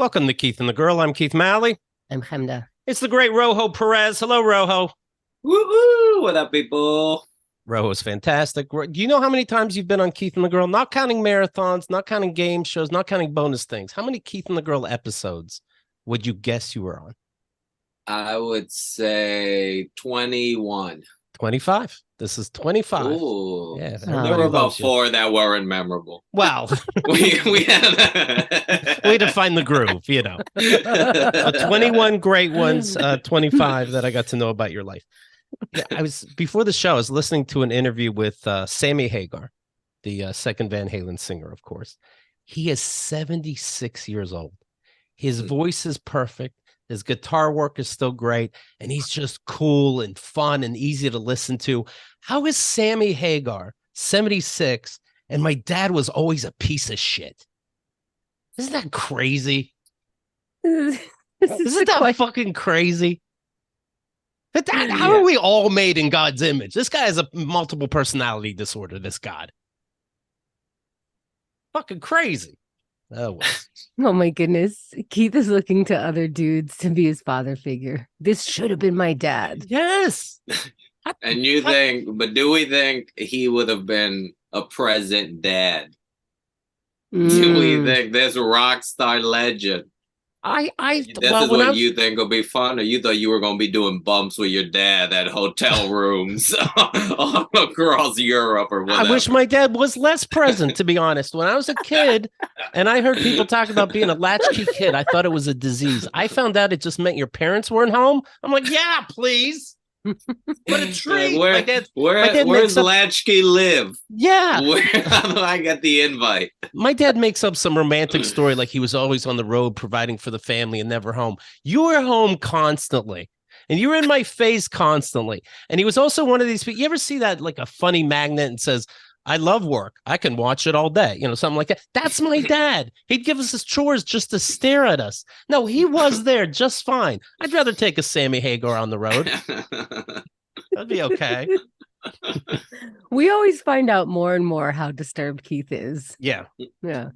Welcome to Keith and the Girl. I'm Keith Malley. I'm Chemda. It's the great Rojo Perez. Hello, Rojo. Woo-hoo! What up, people? Rojo's fantastic. Do you know how many times you've been on Keith and the Girl? Not counting marathons, not counting game shows, not counting bonus things. How many Keith and the Girl episodes would you guess you were on? I would say 21. 25. This is 25. Ooh. Yeah, There were about 4 that weren't memorable. Well, we way to find the groove, you know. 21 great ones, 25 that I got to know about your life. Before the show, I was listening to an interview with Sammy Hagar, the second Van Halen singer, of course. He is 76 years old. His voice is perfect. His guitar work is still great, and he's just cool and fun and easy to listen to. How is Sammy Hagar 76, and my dad was always a piece of shit? Isn't that crazy? Isn't that fucking crazy? But how are we all made in God's image? This guy has a multiple personality disorder, this God. Fucking crazy. Oh my goodness. Keith is looking to other dudes to be his father figure. This should have been my dad. Yes. And do we think he would have been a present dad? Do we think this rock star legend? You think will be fun, or you thought you were going to be doing bumps with your dad at hotel rooms all across Europe or whatever? I wish my dad was less present, to be honest. When I was a kid and I heard people talk about being a latchkey kid, I thought it was a disease. I found out it just meant your parents weren't home. I'm like, yeah, please. What a treat. Where's Latchkey live? Yeah. How do I get the invite? My dad makes up some romantic story like he was always on the road providing for the family and never home. You were home constantly. And you were in my face constantly. And he was also one of these people. You ever see that, like a funny magnet and says, I love work. I can watch it all day. You know, something like that. That's my dad. He'd give us his chores just to stare at us. No, he was there just fine. I'd rather take a Sammy Hagar on the road. That'd be okay. We always find out more and more how disturbed Keith is. Yeah. Yeah.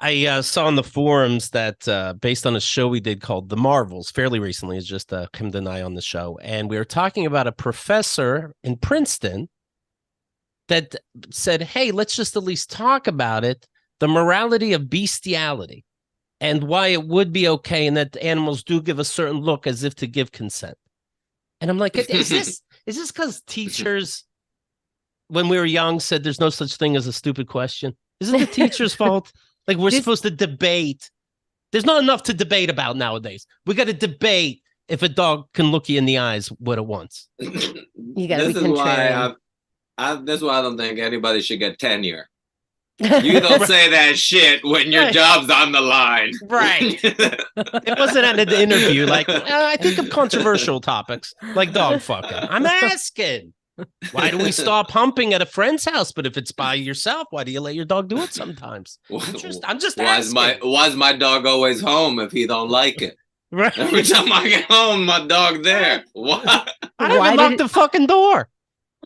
I saw on the forums that based on a show we did called The Marvels fairly recently, it's just him and I on the show. And we were talking about a professor in Princeton that said, hey, let's just at least talk about it, the morality of bestiality and why it would be okay and that animals do give a certain look as if to give consent. And I'm like, is this because teachers, when we were young, said there's no such thing as a stupid question? Is it the teacher's fault? Like we're supposed to debate. There's not enough to debate about nowadays. We got to debate if a dog can look you in the eyes what it wants. You got to be contrarian. That's why I don't think anybody should get tenure. You don't say that shit when your job's on the line. Right. It wasn't at an interview like, I think of controversial topics like dog fucking. I'm asking, why do we stop humping at a friend's house? But if it's by yourself, why do you let your dog do it sometimes? I'm just asking. Why's my dog always home if he don't like it? Right. Every time I get home, my dog there. Why? I haven't locked the fucking door.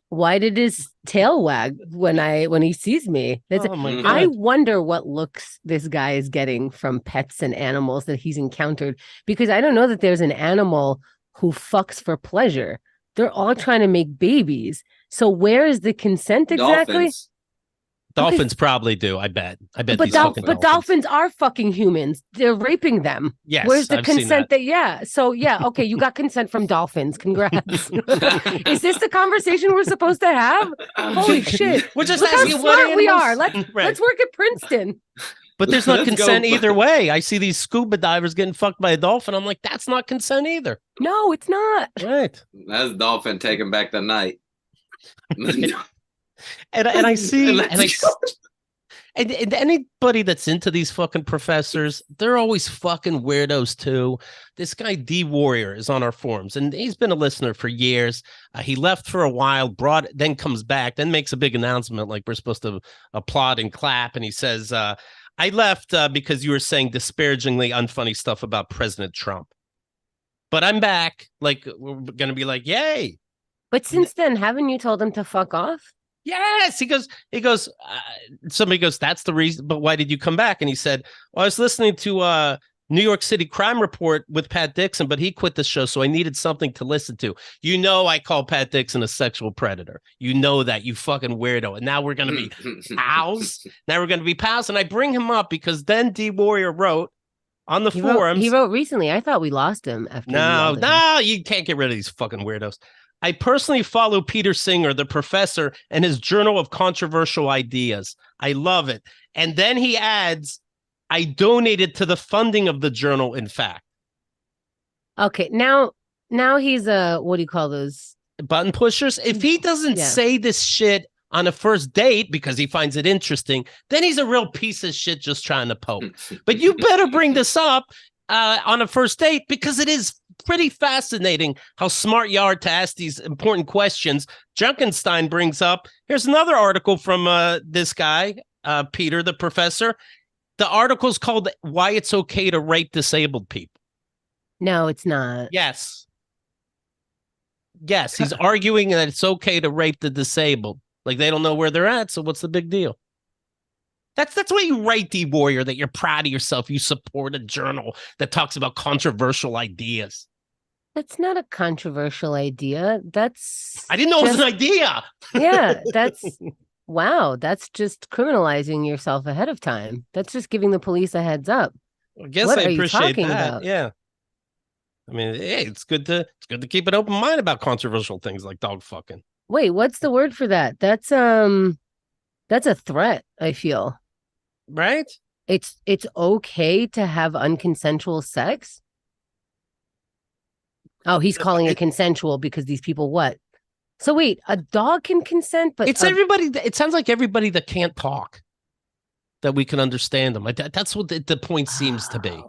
Why did his tail wag when he sees me? I wonder what looks this guy is getting from pets and animals that he's encountered, because I don't know that there's an animal who fucks for pleasure. They're all trying to make babies. So where is the consent exactly? Dolphins probably do, I bet. But dolphins are fucking humans. They're raping them. Yes. Where's the consent So okay, you got consent from dolphins. Congrats. Is this the conversation we're supposed to have? Holy shit. We're just Look asking how smart what we are. Let's work at Princeton. But there's not consent either way. I see these scuba divers getting fucked by a dolphin. I'm like, that's not consent either. No, it's not. Right. That's dolphin taking back the night. And I see, and anybody that's into these fucking professors, they're always fucking weirdos too. This guy D Warrior is on our forums, and he's been a listener for years. He left for a while, then comes back, then makes a big announcement like we're supposed to applaud and clap, and he says, "I left because you were saying disparagingly unfunny stuff about President Trump, but I'm back. Like we're gonna be like, yay!" But since then, haven't you told him to fuck off? Yes, he goes, somebody goes, that's the reason, but why did you come back? And he said, well, I was listening to New York City Crime Report with Pat Dixon, but he quit the show, so I needed something to listen to. You know I call Pat Dixon a sexual predator. You know that, you fucking weirdo. And now we're going to be pals. And I bring him up because then D Warrior wrote on the forums. He wrote recently. I thought we lost him after. No, you can't get rid of these fucking weirdos. I personally follow Peter Singer, the professor, and his Journal of Controversial Ideas. I love it. And then he adds, I donated to the funding of the journal, in fact. Okay, now he's what do you call those? Button pushers? If he doesn't say this shit on a first date because he finds it interesting, then he's a real piece of shit just trying to poke. But you better bring this up on a first date because it is pretty fascinating how smart you are to ask these important questions. Junkenstein brings up, here's another article from this guy, Peter, the professor. The article's called Why It's Okay to Rape Disabled People. No, it's not. Yes, he's arguing that it's okay to rape the disabled. Like they don't know where they're at, so what's the big deal? That's what you write, D Warrior, that you're proud of yourself. You support a journal that talks about controversial ideas. That's not a controversial idea. I didn't know it was an idea. Yeah, wow. That's just criminalizing yourself ahead of time. That's just giving the police a heads up. I guess I appreciate that. About? Yeah. I mean, hey, it's good to keep an open mind about controversial things like dog fucking. Wait, what's the word for that? That's a threat, I feel. Right? It's okay to have unconsensual sex? Oh, he's calling it consensual because these people what? So wait, a dog can consent, but it's everybody. It sounds like everybody that can't talk, that we can understand them. That's what the point seems to be.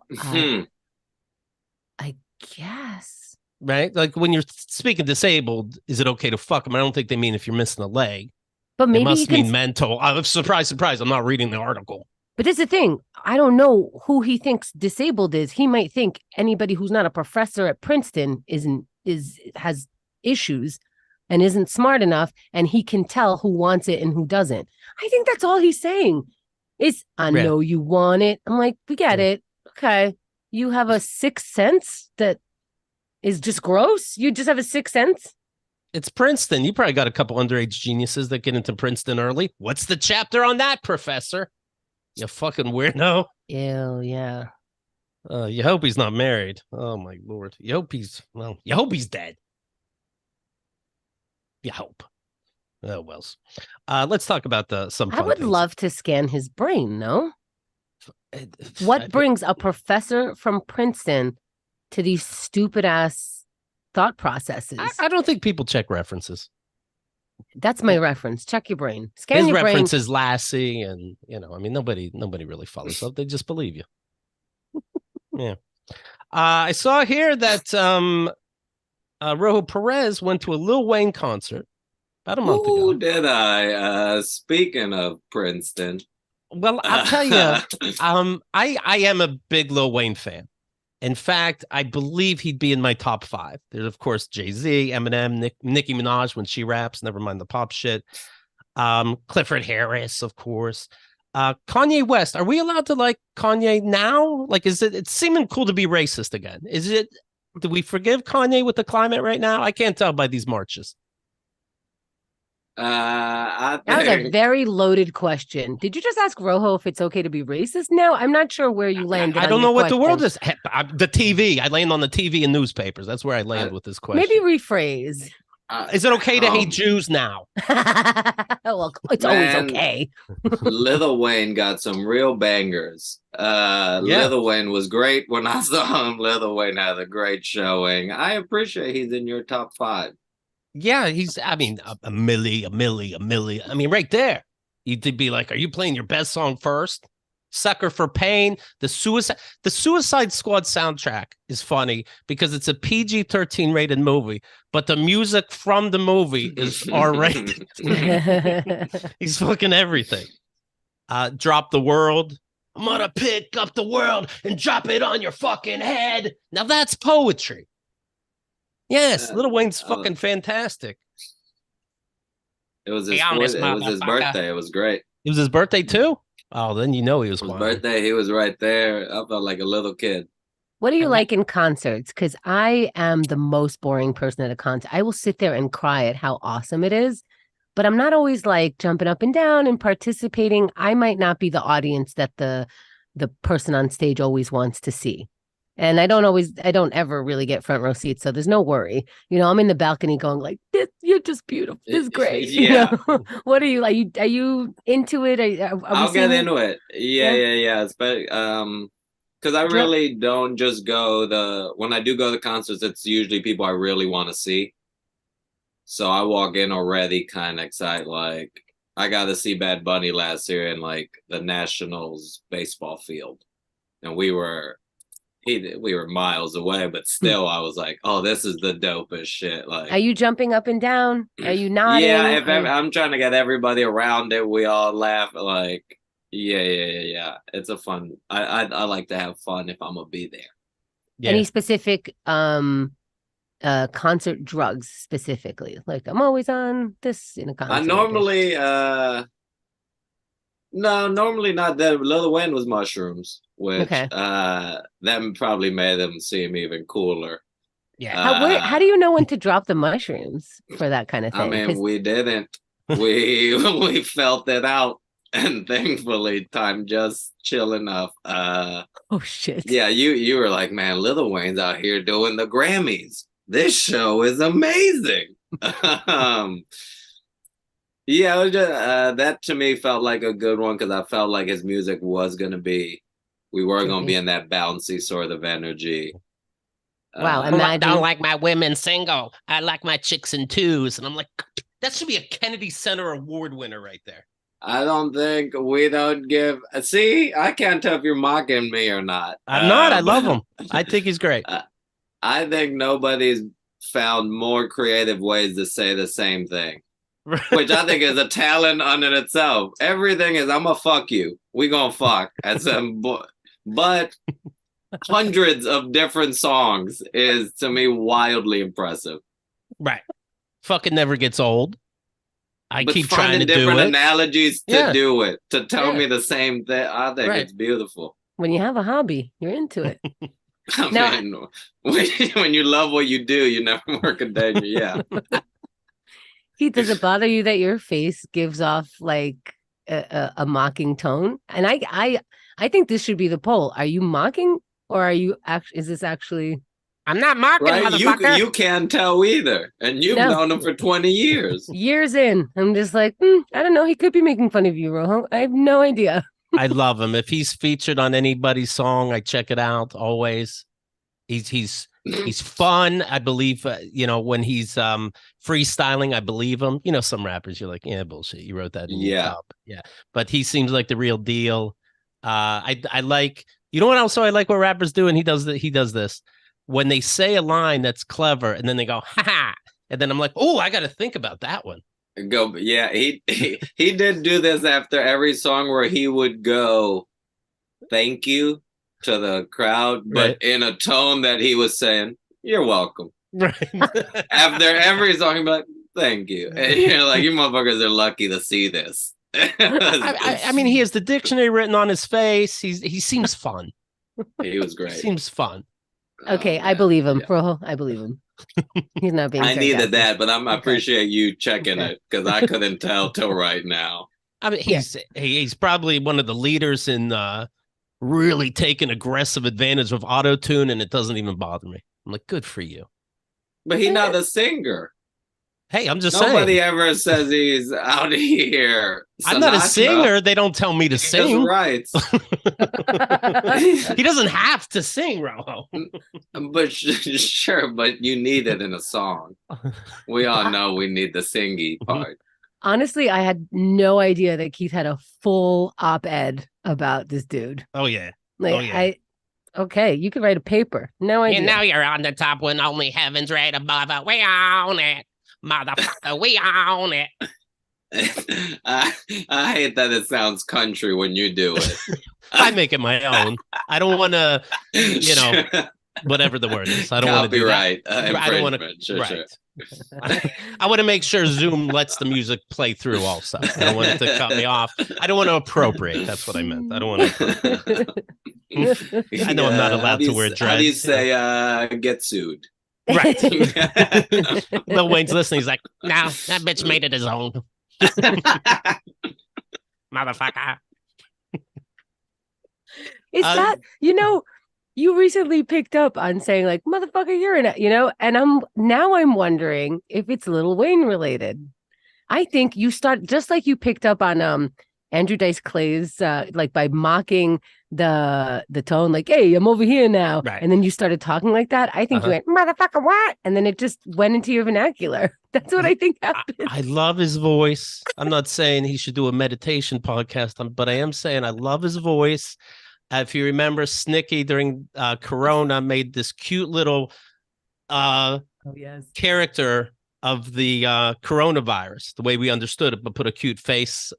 I guess. Right? Like when you're speaking disabled, is it okay to fuck them? I don't think they mean if you're missing a leg. But maybe it must mean mental. Surprise. I'm not reading the article. But this is the thing. I don't know who he thinks disabled is. He might think anybody who's not a professor at Princeton has issues and isn't smart enough, and he can tell who wants it and who doesn't. I think that's all he's saying. I know you want it. I'm like, we get it. Okay. You have a sixth sense that is just gross. You just have a sixth sense. It's Princeton. You probably got a couple underage geniuses that get into Princeton early. What's the chapter on that, professor? You fucking weirdo. Ew, yeah. You hope he's not married. Oh my Lord. You hope he's dead. You hope. Oh, well. Let's talk about some fun I would things. love to scan his brain, no? What brings a professor from Princeton to these stupid ass thought processes? I don't think people check references. That's my reference. Check your brain. Scan His your brain. reference is Lassie, and I mean, nobody really follows up. They just believe you. Yeah. I saw here that Rojo Perez went to a Lil Wayne concert about a month ago. Did I? Speaking of Princeton. Well, I'll tell you, I am a big Lil Wayne fan. In fact, I believe he'd be in my top 5. There's, of course, Jay-Z, Eminem, Nicki Minaj when she raps, never mind the pop shit. Clifford Harris, of course. Kanye West. Are we allowed to like Kanye now? Like, it's seeming cool to be racist again. Do we forgive Kanye with the climate right now? I can't tell by these marches. That was a very loaded question. Did you just ask Rojo if it's okay to be racist? No, I'm not sure where you landed. I don't know what the world is. The TV. I land on the TV and newspapers. That's where I land with this question. Maybe rephrase. Is it okay to hate Jews now? Well, it's always okay. Lil Wayne got some real bangers. Lil Wayne was great when I saw him. Lil Wayne had a great showing. I appreciate he's in your top 5. Yeah, he's, I mean, a milli. I mean, right there. You'd be like, are you playing your best song first? Sucker for Pain. The Suicide Squad soundtrack is funny because it's a PG-13 rated movie, but the music from the movie is R-rated. He's fucking everything. Drop the World. I'm gonna pick up the world and drop it on your fucking head. Now that's poetry. Yes, Lil Wayne's fucking fantastic. It was his birthday. It was great. It was his birthday too? Oh, then you know he was his birthday. He was right there. I felt like a little kid. What do you like in concerts? Because I am the most boring person at a concert. I will sit there and cry at how awesome it is, but I'm not always like jumping up and down and participating. I might not be the audience that the person on stage always wants to see. And I don't ever really get front row seats, so there's no worry. I'm in the balcony going like, "You're just beautiful. This is great." Yeah. What are you like? Are you into it? I'll get into it. Yeah. But because I really don't just go when I do go to concerts, it's usually people I really want to see. So I walk in already kind of excited, like I got to see Bad Bunny last year in like the Nationals baseball field, and we were miles away, but still I was like, oh, this is the dopest shit. Like, are you jumping up and down? Are you nodding? Yeah, I'm trying to get everybody around it. We all laugh. Like, yeah. It's a fun. I like to have fun if I'm gonna be there. Yeah. Any specific concert drugs specifically? Like, I'm always on this in a concert. I normally no, normally not that. Lil Wayne was mushrooms, which that probably made them seem even cooler. Yeah. How do you know when to drop the mushrooms for that kind of thing? I mean, we didn't. We felt it out, and thankfully, time just chill enough. Oh shit. Yeah, you were like, man, Lil Wayne's out here doing the Grammys. This show is amazing. Yeah, it was just, that to me felt like a good one because I felt like his music was going to be, we were going to be in that bouncy sort of energy. Wow, I don't like my women single. I like my chicks in twos. And I'm like, that should be a Kennedy Center Award winner right there. I don't think we don't give, see, I can't tell if you're mocking me or not. I'm not, I love him. I think he's great. I think nobody's found more creative ways to say the same thing. Which I think is a talent unto itself. Everything is, I'm gonna fuck you. We gonna fuck. But hundreds of different songs is to me wildly impressive. Right. Fucking never gets old. I keep trying to do it. Different analogies to do it, to tell me the same thing. I think it's beautiful. When you have a hobby, you're into it. I mean, when you love what you do, you never work a day. Yeah. Keith, does it bother you that your face gives off like a mocking tone? And I think this should be the poll. Are you mocking or are you actually? Is this actually? I'm not mocking, motherfucker. You can't tell either, and you've known him for 20 years. Years in, I'm just like, I don't know. He could be making fun of you, Rojo. I have no idea. I love him. If he's featured on anybody's song, I check it out always. He's fun. I believe, when he's freestyling, I believe him. Some rappers, you're like, yeah, bullshit. You wrote that. Yeah. But he seems like the real deal. I like, what else? So I like what rappers do. And he does this when they say a line that's clever and then they go, ha. And then I'm like, oh, I got to think about that one. He did do this after every song where he would go, thank you to the crowd, but in a tone that he was saying, you're welcome. Right. After every song, he'd be like, thank you. And you're like, you motherfuckers are lucky to see this. I mean, he has the dictionary written on his face. He seems fun. He was great. He seems fun. Okay, I believe him. Rojo, I believe him. He's not being sarcastic. Needed that, but I appreciate you checking it because I couldn't tell till right now. I mean, he's probably one of the leaders in really taking aggressive advantage of auto-tune, and it doesn't even bother me. I'm like, good for you. But he's not a singer. Hey, I'm just saying. Nobody ever says he's out here. I'm not a singer. They don't tell me to sing. Right. He doesn't have to sing, Rojo. But sure, but you need it in a song. We all know we need the singy part. Honestly, I had no idea that Keith had a full op-ed about this dude. Oh, yeah. Okay, you could write a paper. No idea. And now you're on the top when only heaven's right above it. We own it. Motherfucker, we own it. I hate that it sounds country when you do it. I make it my own. I don't want to, whatever the word is. I don't want to do that. I don't want to. Sure. I want to make sure Zoom lets the music play through also. I don't want it to cut me off. I don't want to appropriate. That's what I meant. I don't want to appropriate. I know I'm not allowed to wear dreads. How do you say get sued? Right. Lil Wayne's listening. He's like, no, that bitch made it his own. Motherfucker. Is that, you recently picked up on saying like, motherfucker, you're in it, and I'm wondering if it's Lil Wayne related. I think you start just like you picked up on Andrew Dice Clay's like by mocking the tone, like, hey, I'm over here now. Right. And then you started talking like that. I think you went, motherfucker, what? And then it just went into your vernacular. That's what I think happened. I love his voice. I'm not saying he should do a meditation podcast, but I am saying I love his voice. If you remember, Snicky during Corona made this cute little character of the coronavirus, the way we understood it, but put a cute face,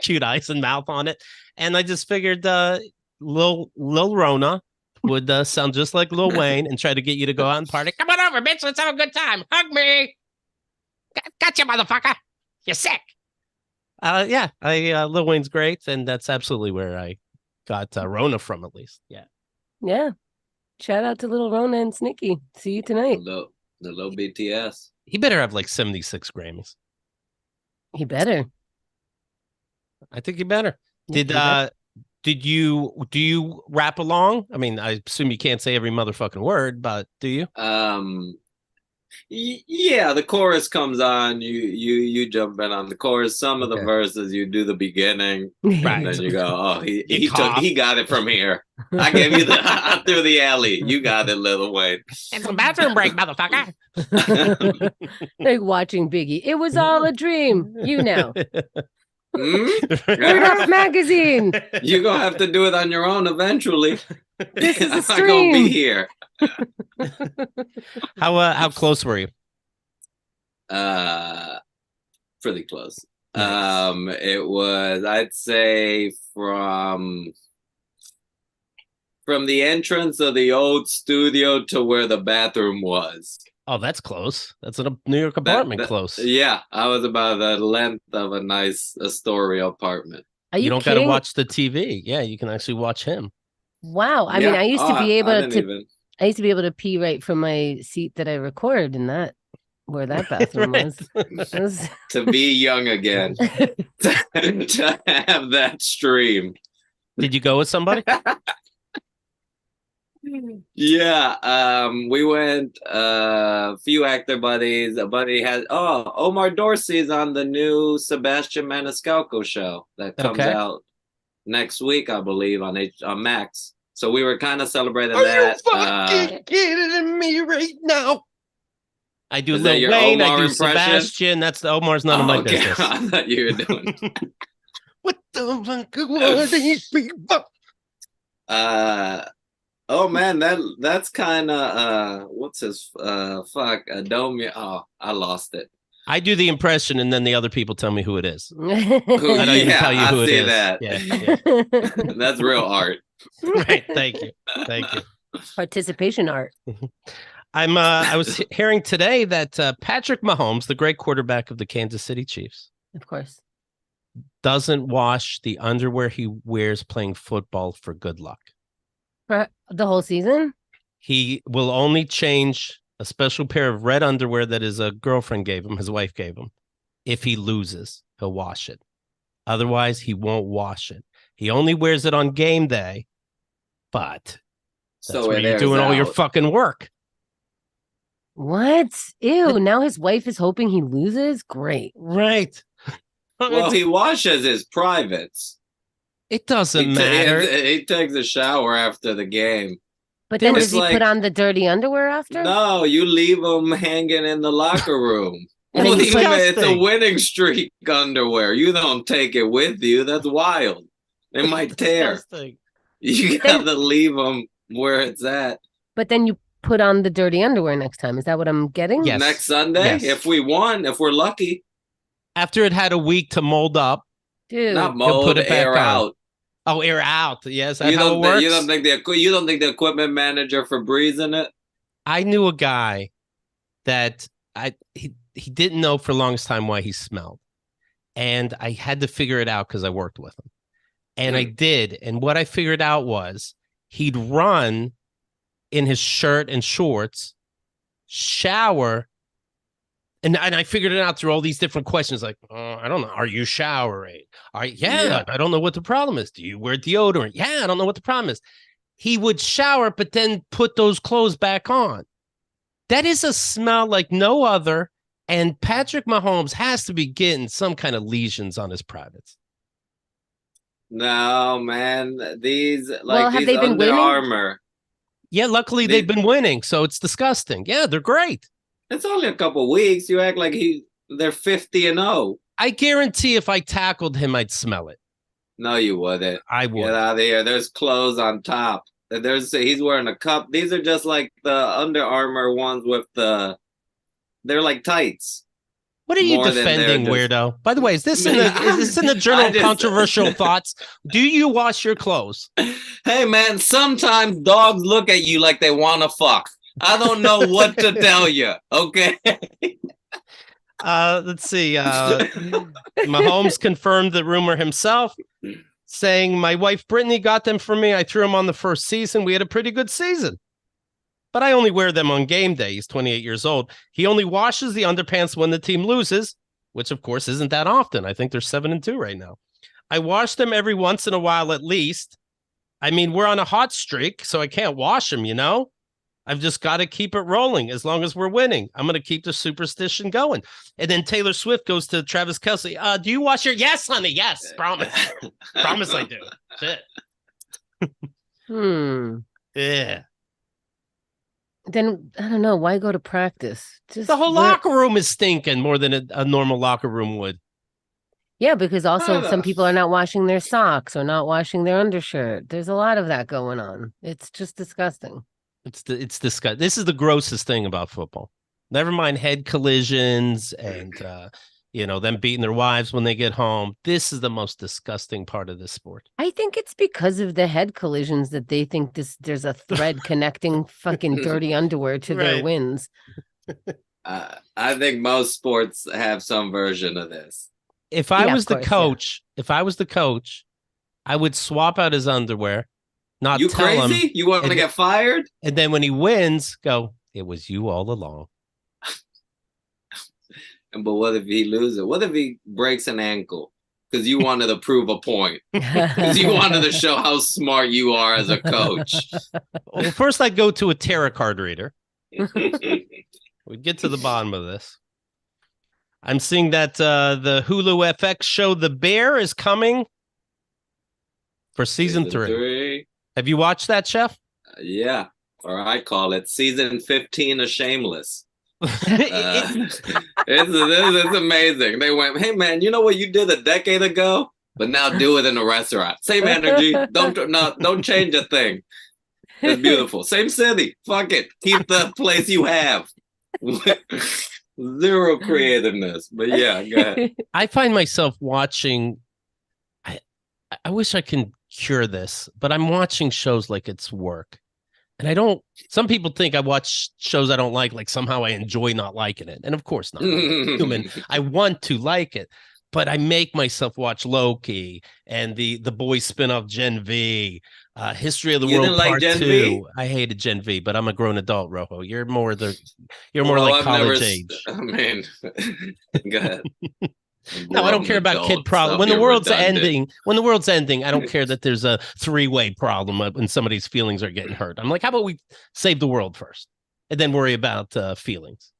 cute eyes and mouth on it. And I just figured Lil Rona would sound just like Lil Wayne and try to get you to go out and party. Come on over, bitch. Let's have a good time. Hug me. Gotcha, motherfucker. You're sick. Lil Wayne's great. And that's absolutely where I got Rona from, at least. Yeah. Shout out to Lil Rona and Snicky. See you tonight. The little BTS. He better have like 76 Grammys. He better. I think he better. Do you rap along? I mean, I assume you can't say every motherfucking word, but do you? Yeah, the chorus comes on, you jump in on the chorus. Some of the verses you do the beginning, right? And then you go, oh, he got it from here. I gave you I threw the alley. You got it, Lil Wayne. It's a bathroom break, motherfucker. Like watching Biggie. It was all a dream, Word Up Magazine. You're gonna have to do it on your own eventually. This is a stream. I'm not gonna be here. How close were you? Pretty close. Nice. It was, I'd say, from the entrance of the old studio to where the bathroom was. Oh, that's close. That's in a New York apartment close. Yeah, I was about the length of a nice Astoria apartment. You don't got to watch the TV. Yeah, you can actually watch him. Wow. I mean, I used to be able to. I used to be able to pee right from my seat that I recorded in that, where that bathroom was. To be young again, to have that stream. Did you go with somebody? Yeah, we went a few actor buddies. A buddy has Omar Dorsey's on the new Sebastian Maniscalco show that comes out next week, I believe, on Max. So we were kind of celebrating that. You fucking kidding me right now? I do Lil Wayne, I do Sebastian. That's the Omar's none of my business. I thought you were doing. What the fuck were these people? Oh man, that's kind of what's his Adomia. Oh, I lost it. I do the impression, and then the other people tell me who it is. I don't even tell you who it is. That. Yeah. That's real art. Right. Thank you. Participation art. I was hearing today that Patrick Mahomes, the great quarterback of the Kansas City Chiefs, of course, doesn't wash the underwear he wears playing football for good luck. For the whole season? He will only change a special pair of red underwear that his girlfriend gave him, his wife gave him. If he loses, he'll wash it. Otherwise, he won't wash it. He only wears it on game day, but that's where you're doing all your fucking work. What? Ew, now his wife is hoping he loses? Great. Right. Well, he washes his privates. It doesn't matter. He takes a shower after the game. But then does he put on the dirty underwear after? No, you leave them hanging in the locker room. It's a winning streak underwear. You don't take it with you. That's wild. They might tear. You gotta leave them where it's at. But then you put on the dirty underwear next time. Is that what I'm getting? Yes. Next Sunday, if we won, if we're lucky. After it had a week to mold up. Dude. Not mold, put it air out. Oh, air out. Yes, that's how it works. You don't think the equipment manager for breezing it? I knew a guy that he didn't know for the longest time why he smelled. And I had to figure it out because I worked with him. And I did. And what I figured out was he'd run in his shirt and shorts, shower. And I figured it out through all these different questions. Like, I don't know. Are you showering? Yeah, I don't know what the problem is. Do you wear deodorant? Yeah, I don't know what the problem is. He would shower, but then put those clothes back on. That is a smell like no other. And Patrick Mahomes has to be getting some kind of lesions on his privates. No, man. These have they been Under winning? Armour. Yeah, luckily they've been winning, so it's disgusting. Yeah, they're great. It's only a couple weeks. You act like they're 50-0. I guarantee if I tackled him, I'd smell it. No, you wouldn't. I would. Get out of here. There's clothes on top. He's wearing a cup. These are just like the Under Armour ones with they're like tights. What are you defending, weirdo? By the way, is this in the Journal of Controversial Thoughts? Do you wash your clothes? Hey, man, sometimes dogs look at you like they want to fuck. I don't know what to tell you, okay? Let's see. Mahomes confirmed the rumor himself, saying, my wife Brittany got them for me. I threw them on the first season. We had a pretty good season. But I only wear them on game day. He's 28 years old. He only washes the underpants when the team loses, which, of course, isn't that often. I think they're 7-2 right now. I wash them every once in a while at least. I mean, we're on a hot streak, so I can't wash them, you know? I've just got to keep it rolling as long as we're winning. I'm going to keep the superstition going. And then Taylor Swift goes to Travis Kelce. Do you wash your... Yes, honey. Yes. Promise. Promise I do. Shit. Yeah. Then, I don't know. Why go to practice? Just the whole locker room is stinking more than a normal locker room would. Yeah, because also some people are not washing their socks or not washing their undershirt. There's a lot of that going on. It's just disgusting. It's disgusting. This is the grossest thing about football. Never mind head collisions and them beating their wives when they get home. This is the most disgusting part of this sport. I think it's because of the head collisions that they think there's a thread connecting fucking dirty underwear to their wins. I think most sports have some version of this. If I was the coach, I would swap out his underwear. Not you tell crazy? him, you want to get fired? And then when he wins, go, it was you all along. But what if he loses? What if he breaks an ankle? Because you wanted to prove a point. Because you wanted to show how smart you are as a coach. Well, first I'd go to a tarot card reader. We'd get to the bottom of this. I'm seeing that the Hulu FX show The Bear is coming for season 3. Have you watched that, Chef? Yeah, or I call it season 15 of Shameless. It's amazing. They went, hey man, you know what you did a decade ago, but now do it in a restaurant. Same energy. Don't change a thing. It's beautiful. Same city. Fuck it. Keep the place you have. Zero creativeness. But yeah, go ahead. I find myself watching. I wish I can cure this, but I'm watching shows like it's work. And I don't, some people think I watch shows I don't like somehow I enjoy not liking it. And of course not. I'm human. I want to like it, but I make myself watch Loki and the Boys spinoff Gen V, History of the World Part 2. I hated Gen V, but I'm a grown adult, Rojo. You're more like college age. I mean, go ahead. No, I don't care about kid problem. When the world's ending, I don't care that there's a 3-way problem when somebody's feelings are getting hurt. I'm like, how about we save the world first and then worry about feelings?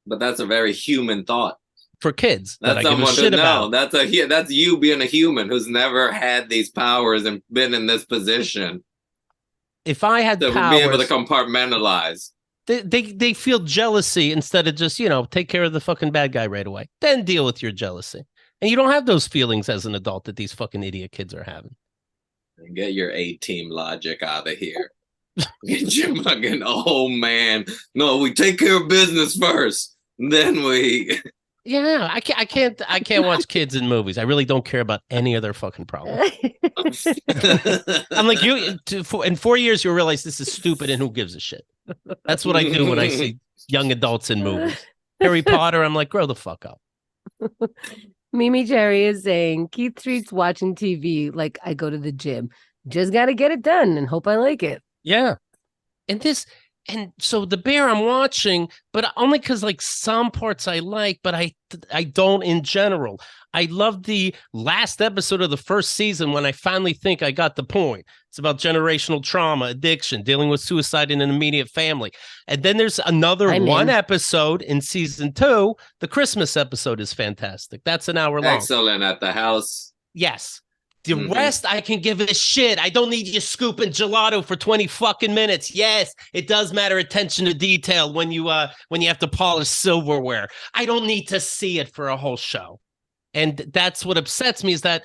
But that's a very human thought for kids. That's someone who knows. That's you being a human who's never had these powers and been in this position. If I had to powers, be able to compartmentalize. They feel jealousy instead of just, take care of the fucking bad guy right away. Then deal with your jealousy. And you don't have those feelings as an adult that these fucking idiot kids are having. Get your A-team logic out of here. Get your fucking, oh man. No, we take care of business first. Then we... Yeah, I can't watch kids in movies. I really don't care about any of their fucking problems. I'm like, in 4 years, you'll realize this is stupid and who gives a shit. That's what I do when I see young adults in movies. Harry Potter, I'm like, grow the fuck up. Mimi Jerry is saying, Keith treats watching TV like I go to the gym. Just got to get it done and hope I like it. Yeah. And so the Bear I'm watching, but only because like some parts I like, but I don't in general. I love the last episode of the first season when I finally think I got the point. It's about generational trauma, addiction, dealing with suicide in an immediate family. And then there's another episode in season 2. The Christmas episode is fantastic. That's an hour long. Excellent at the house. Yes. The rest, I can give a shit. I don't need you scooping gelato for 20 fucking minutes. Yes, it does matter attention to detail when you have to polish silverware. I don't need to see it for a whole show. And that's what upsets me is that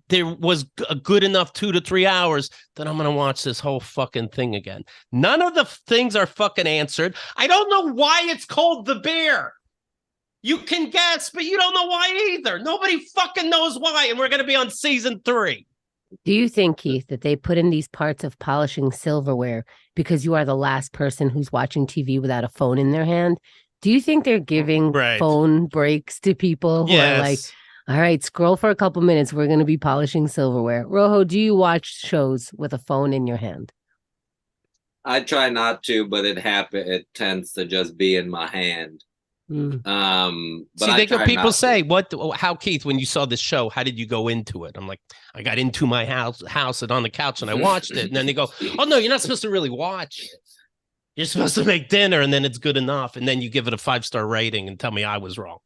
there was a good enough 2 to 3 hours that I'm going to watch this whole fucking thing again. None of the things are fucking answered. I don't know why it's called The Bear. You can guess, but you don't know why either. Nobody fucking knows why, and we're going to be on season 3. Do you think, Keith, that they put in these parts of polishing silverware because you are the last person who's watching TV without a phone in their hand? Do you think they're giving phone breaks to people who are like, all right, scroll for a couple minutes. We're going to be polishing silverware. Rojo, do you watch shows with a phone in your hand? I try not to, but it tends to just be in my hand. But people say, how, Keith, when you saw this show, how did you go into it? I'm like, I got into my house and on the couch and I watched it. And then they go, oh no, you're not supposed to really watch it. You're supposed to make dinner and then it's good enough. And then you give it a 5-star rating and tell me I was wrong.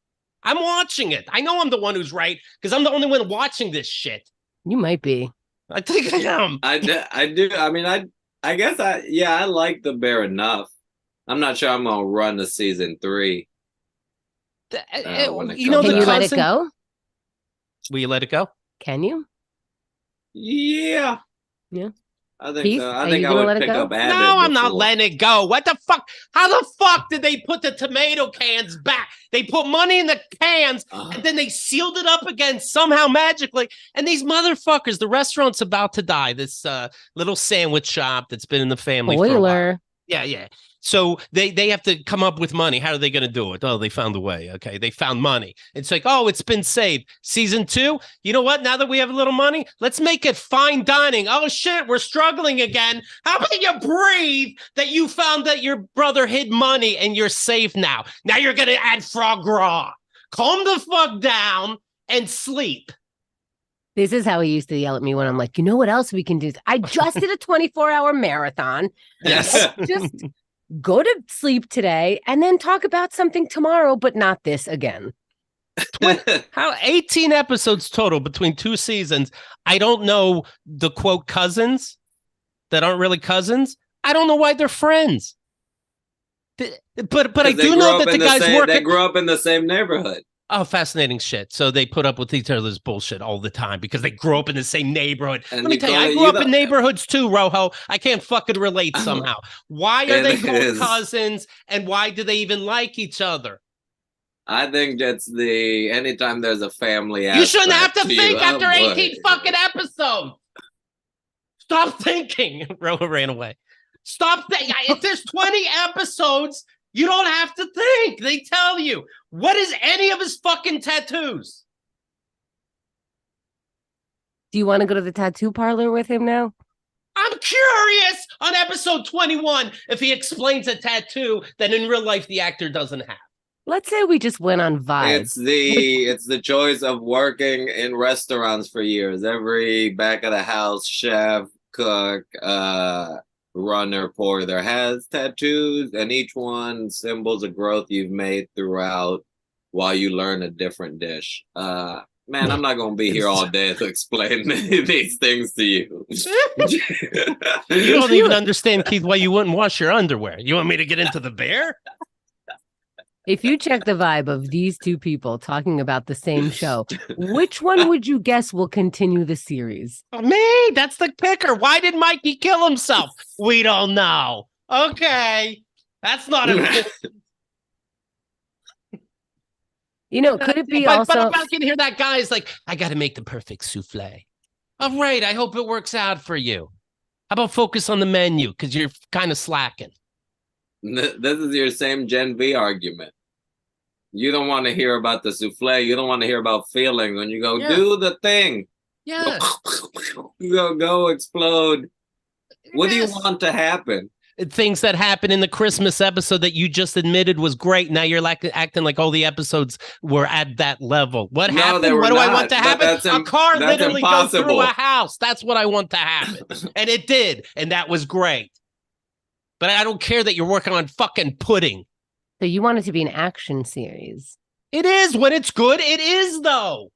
I'm watching it. I know I'm the one who's right because I'm the only one watching this shit. You might be. I think I am. I do. I mean, I guess I like The Bear enough. I'm not sure I'm going to run to season 3. Can you let it go? Will you let it go? Can you? Yeah. I think Keith, so. I think I would pick up habit. No, I'm not letting it go. What the fuck? How the fuck did they put the tomato cans back? They put money in the cans and then they sealed it up again somehow magically. And these motherfuckers, the restaurant's about to die. This little sandwich shop that's been in the family for a while. Yeah. So they have to come up with money. How are they going to do it? Oh, they found a way. Okay, they found money. It's like, oh, it's been saved. Season 2, you know what? Now that we have a little money, let's make it fine dining. Oh, shit, we're struggling again. How about you breathe that you found that your brother hid money and you're safe now? Now you're going to add foie gras. Calm the fuck down and sleep. This is how he used to yell at me when I'm like, you know what else we can do? I just did a 24-hour marathon. Yes. Just go to sleep today and then talk about something tomorrow, but not this again. 18 episodes total between 2 seasons. I don't know the quote cousins that aren't really cousins. I don't know why they're friends. But I do know that the guys work. They grew up in the same neighborhood. Oh, fascinating shit. So they put up with each other's bullshit all the time because they grew up in the same neighborhood. And let me tell you, I grew up in neighborhoods too, Rojo. I can't fucking relate somehow. Why are they called cousins and why do they even like each other? I think that's anytime there's a family You shouldn't have to think after 18 fucking episodes. Stop thinking. Rojo ran away. Stop thinking. If there's 20 episodes, you don't have to think. They tell you. What is any of his fucking tattoos? Do you want to go to the tattoo parlor with him now? I'm curious on episode 21 if he explains a tattoo that in real life the actor doesn't have. Let's say we just went on vibes. It's the choice of working in restaurants for years. Every back of the house chef, cook, runner, porter has tattoos, and each one symbols of growth you've made throughout while you learn a different dish. Man, I'm not gonna be here all day to explain these things to you. You don't even understand, Keith, why you wouldn't wash your underwear. You want me to get into The Bear? If you check the vibe of these two people talking about the same show, which one would you guess will continue the series? Me, that's the picker. Why did Mikey kill himself? We don't know. Okay, that's not important. You know, could it be also? But I can hear that guy's like, I got to make the perfect souffle. All right, I hope it works out for you. How about focus on the menu because you're kind of slacking. This is your same Gen V argument. You don't want to hear about the souffle. You don't want to hear about feelings when you go, do the thing. Yeah. Go explode. What do you want to happen? Things that happen in the Christmas episode that you just admitted was great. Now you're like acting like all the episodes were at that level. What happened? What do I want to happen? A car literally goes through a house. That's what I want to happen. And it did. And that was great. But I don't care that you're working on fucking pudding. So you want it to be an action series. It is. When it's good, it is, though.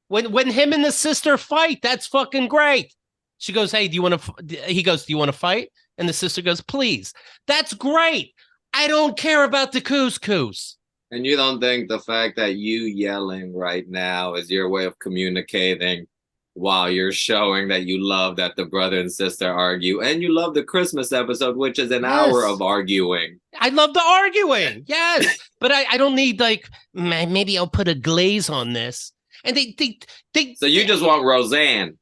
When him and the sister fight, that's fucking great. She goes, hey, he goes, do you want to fight? And the sister goes, please. That's great. I don't care about the couscous. And you don't think the fact that you yelling right now is your way of communicating while you're showing that you love that the brother and sister argue, and you love the Christmas episode, which is an hour of arguing. I love the arguing. Yes. But I don't need like, maybe I'll put a glaze on this. And they So you just want Roseanne.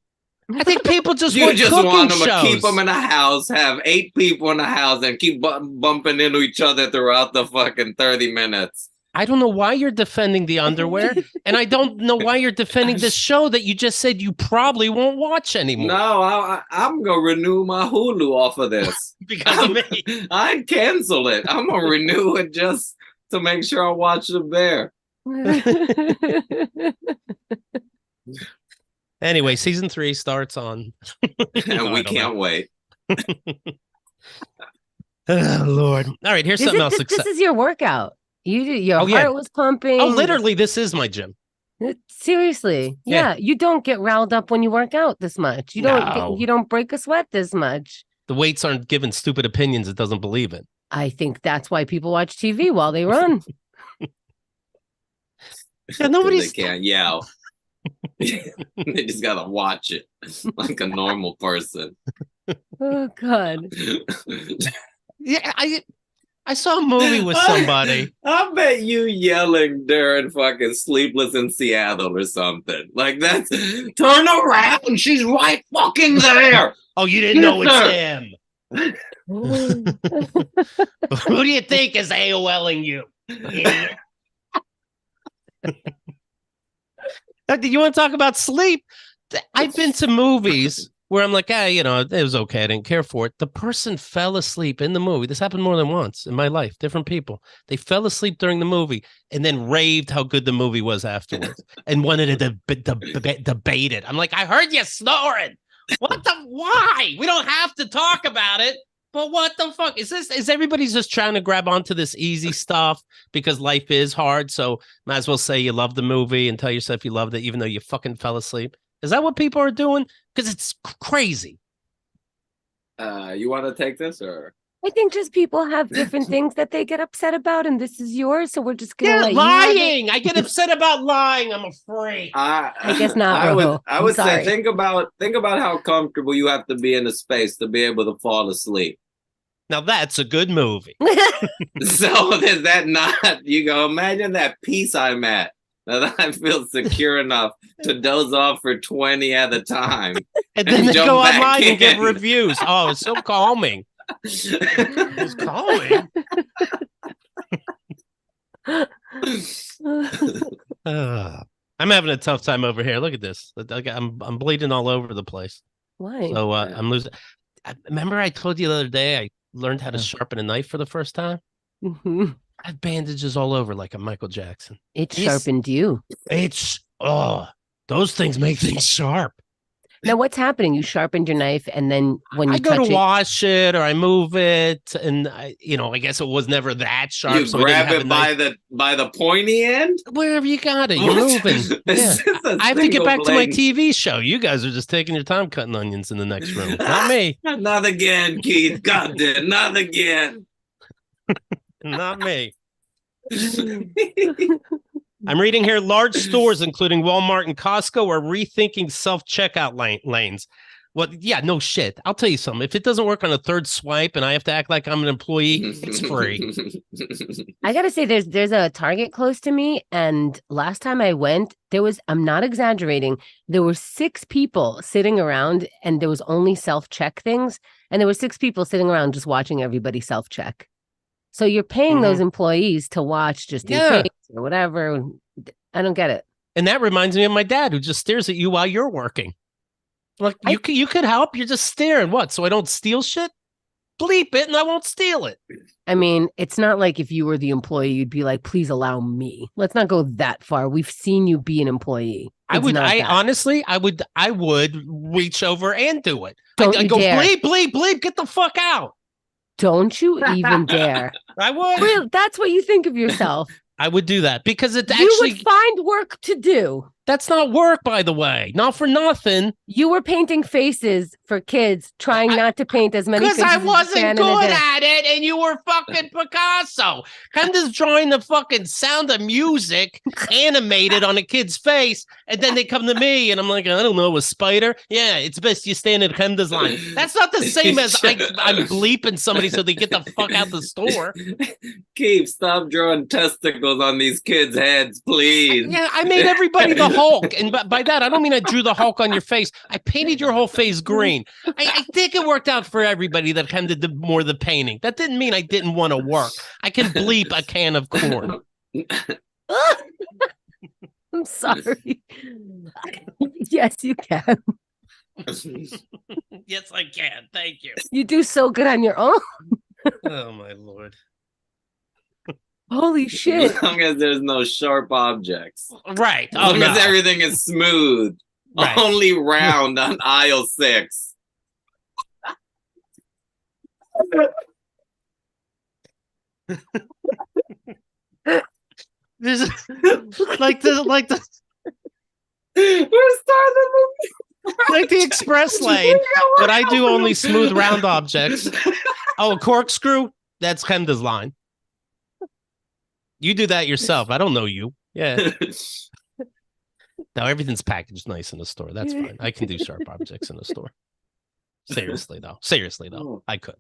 I think people just you want just cooking want them shows. to keep them in a house, have 8 people in the house, and keep bumping into each other throughout the fucking 30 minutes. I don't know why you're defending the underwear, and I don't know why you're defending this show that you just said you probably won't watch anymore. No, I'm gonna renew my Hulu off of this because of me. I'd cancel it. I'm gonna renew it just to make sure I watch The Bear. Anyway, season 3 starts on. And we can't wait. Oh, Lord. All right, here's something else. This is your workout. Your heart was pumping. Oh, literally, this is my gym. Seriously. Yeah. You don't get riled up when you work out this much. You don't break a sweat this much. The weights aren't giving stupid opinions it doesn't believe in. I think that's why people watch TV while they run. They can't yell. They just gotta watch it like a normal person. Oh God. Yeah, I saw a movie with somebody. I bet you yelling during fucking Sleepless in Seattle or something. Like that's turn around, she's right fucking there. Oh, you didn't know it's him. Who do you think is AOLing you? Do you want to talk about sleep? I've been to movies where I'm like, it was okay. I didn't care for it. The person fell asleep in the movie. This happened more than once in my life. Different people. They fell asleep during the movie and then raved how good the movie was afterwards and wanted to debate it. I'm like, I heard you snoring. Why? We don't have to talk about it. But what the fuck is this? Is everybody's just trying to grab onto this easy stuff because life is hard? So might as well say you love the movie and tell yourself you loved it, even though you fucking fell asleep. Is that what people are doing? Because it's crazy. You want to take this or? I think just people have different things that they get upset about, and this is yours. So we're just gonna let lying. You I get upset about lying. I'm afraid. I guess not. I would say think about how comfortable you have to be in a space to be able to fall asleep. Now that's a good movie. So is that not? You go imagine that peace I'm at. That I feel secure enough to doze off for 20 at a time. And then they go online and give reviews. Oh, it's so calming. It's calming. I'm having a tough time over here. Look at this. I'm bleeding all over the place. Why? So I'm losing. Remember I told you the other day I learned how to sharpen a knife for the first time? Mm-hmm. I have bandages all over like a Michael Jackson. It sharpened you. Those things make things sharp. Now, what's happening? You sharpened your knife, and then when you go to wash it or I move it, and I guess it was never that sharp. You grab it by the pointy end. Wherever you got it, you're moving. Yeah. I have to get back to my TV show. You guys are just taking your time cutting onions in the next room. Not me. Not again, Keith. Goddamn, not again. Not me. I'm reading here, large stores, including Walmart and Costco, are rethinking self-checkout lanes. Well, yeah, no shit. I'll tell you something. If it doesn't work on a third swipe and I have to act like I'm an employee, it's free. I got to say, there's a Target close to me. And last time I went, I'm not exaggerating, there were 6 people sitting around and there was only self-check things. And there were 6 people sitting around just watching everybody self-check. So you're paying those employees to watch just in case or whatever. I don't get it. And that reminds me of my dad, who just stares at you while you're working. Like, you could help. You're just staring. What? So I don't steal shit? Bleep it and I won't steal it. I mean, it's not like if you were the employee, you'd be like, please allow me. Let's not go that far. We've seen you be an employee. Honestly, I would reach over and do it. I'd go, dare. bleep, bleep, bleep, get the fuck out. Don't you even dare. I would. Really? That's what you think of yourself. I would do that because it actually... You would find work to do. That's not work, by the way. Not for nothing. You were painting faces for kids, trying not to paint as many faces. Because I wasn't good at it, and you were fucking Picasso. I'm just drawing the fucking Sound of Music animated on a kid's face, and then they come to me, and I'm like, I don't know, a spider? Yeah, it's best you stand in Hemda's line. That's not the same as I'm bleeping somebody so they get the fuck out the store. Keith, stop drawing testicles on these kids' heads, please. I made everybody the Hulk, and by that I don't mean I drew the Hulk on your face. I painted your whole face green. I think it worked out for everybody that kind of did more of the painting. That didn't mean I didn't want to work. I can bleep a can of corn. I'm sorry. Yes, you can. Yes, I can. Thank you. You do so good on your own. Oh my Lord. Holy shit. As long as there's no sharp objects. Right. As long as everything is smooth. Right. Only round on aisle 6. This is like the We're starting like the express lane, but I do only smooth round objects. Oh, a corkscrew? That's Hemda's line. You do that yourself. I don't know you. Yeah. Now everything's packaged nice in the store. That's fine. I can do sharp objects in the store. Seriously though. I could.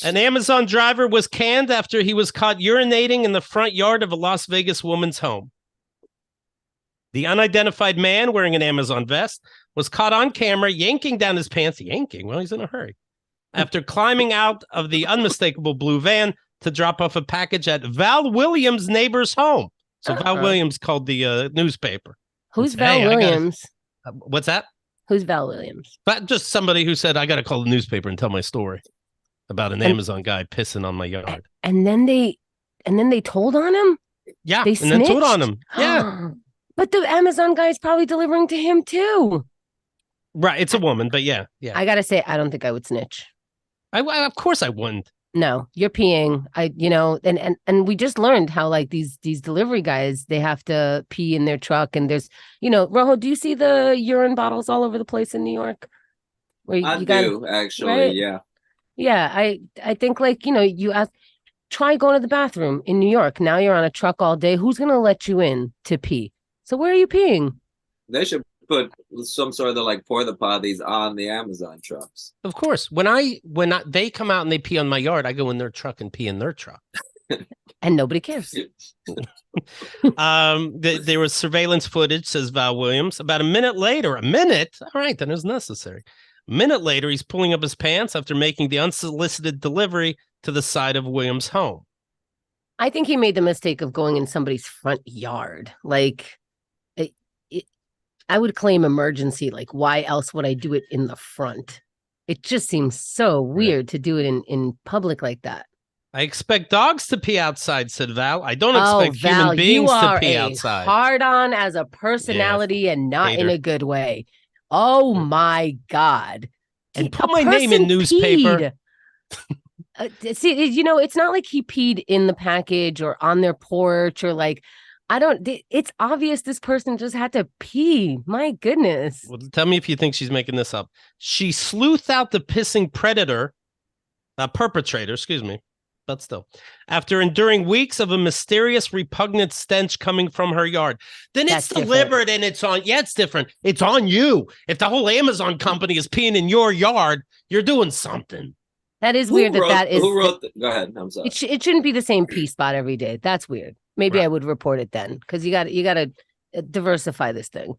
An Amazon driver was canned after he was caught urinating in the front yard of a Las Vegas woman's home. The unidentified man wearing an Amazon vest was caught on camera yanking down his pants. Well, he's in a hurry. After climbing out of the unmistakable blue van to drop off a package at Val Williams' neighbor's home. So Val Williams called the newspaper. Who's Val Williams? What's that? Who's Val Williams? But just somebody who said, I got to call the newspaper and tell my story about an Amazon guy pissing on my yard. And then they told on him? Yeah, then told on him. Yeah. But the Amazon guy is probably delivering to him too. Right, it's a woman, but yeah. I got to say, I don't think I would snitch. Of course I wouldn't. No, you're peeing. And we just learned how like these delivery guys, they have to pee in their truck, and there's, Rojo, do you see the urine bottles all over the place in New York? I do, actually, right? Yeah. Yeah, I think like, you try going to the bathroom in New York. Now you're on a truck all day. Who's going to let you in to pee? So where are you peeing? They should put some sort of like porta potties on the Amazon trucks. Of course. When they come out and they pee on my yard, I go in their truck and pee in their truck. And nobody cares. There was surveillance footage, says Val Williams. About a minute later, all right, then it's necessary. A minute later, he's pulling up his pants after making the unsolicited delivery to the side of Williams' home. I think he made the mistake of going in somebody's front yard. Like, I would claim emergency. Like, why else would I do it in the front? It just seems so weird to do it in public like that. I expect dogs to pee outside, said Val. I don't expect human beings to pee outside. Hard on as a personality and not in a good way. Oh my God. And put my name in newspaper. See, it's not like he peed in the package or on their porch or like, it's obvious this person just had to pee. My goodness. Well, tell me if you think she's making this up. She sleuthed out the pissing perpetrator, but still, after enduring weeks of a mysterious, repugnant stench coming from her yard. Then it's delivered and it's on. Yeah, it's different. It's on you. If the whole Amazon company is peeing in your yard, you're doing something. That is weird. Who wrote Go ahead. I'm sorry. It shouldn't be the same pee spot every day. That's weird. Maybe I would report it then, because you got to diversify this thing.